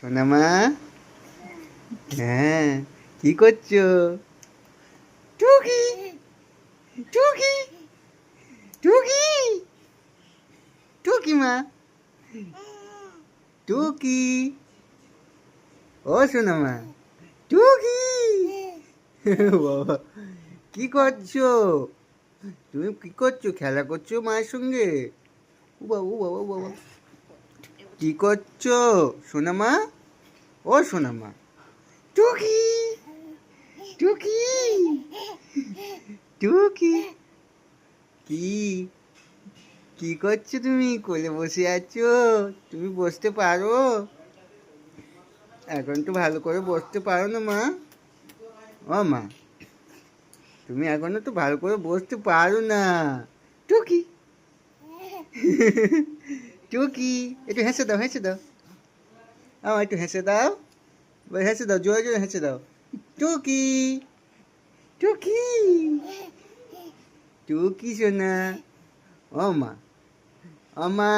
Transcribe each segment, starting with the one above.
সোনামা, হ্যাঁ, কি করছো? টুকি, টুকি, টুকি, টুকি মা, টুকি, ও সোনামা, টুকি। বাবা, কি করছো? তুমি কি করছো? খেলা করছো মায়ের সঙ্গে? ও বাবা, ও বাবা, ও বাবা, কি করছো সোনামা? ও সোনামা, টুকি, টুকি, টুকি, কি কি করছো তুমি? কোলে বসে আছো? তুমি বসতে পারো? এখন তো ভালো করে বসতে পারো না মা? ও মা, তুমি এখনো তো ভালো করে বসতে পারো না। টুকি, টুকি, একটু হেসে দাও, হেসে দাও, আমার একটু হেসে দাও, হেসে দাও, জোরে জোরে হেসে দাও। টুকি, টুকি, টুকি সোনা, ও মা, ও মা,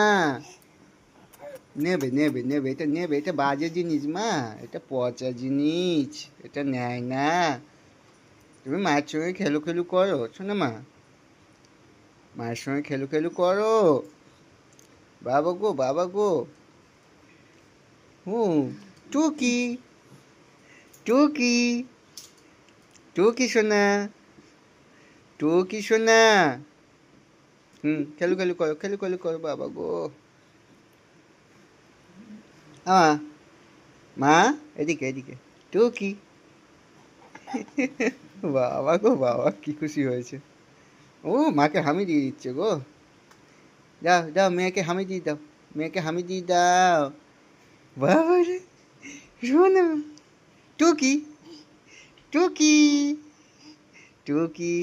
নেবে নেবে নেবে, এটা নেবে, এটা বাজে জিনিস মা, এটা পচা জিনিস, এটা নেয় না। তুমি মায়ের সঙ্গে খেলু খেলু করো শোনো মা, মায়ের সঙ্গে খেলু খেলু করো। বাবা গো, বাবা গো, হুম, টুকি, টুকি, টুকি সোনা, টুকি সোনা, হুম, খেলু খেলু করো, খেলু খেলু করো বাবা গো। মা, মা, এদিকে এদিকে, টুকি। বাবা গো বাবা, কি খুশি হয়েছে। ও, মাকে হামি দিয়ে দিচ্ছে গো। দাও দাও, মেয়েকে হামি দিয়ে দাও, মেয়েকে হামি দিয়ে দাও। বাবা রে, শোনো, টুকি, টুকি, টুকি,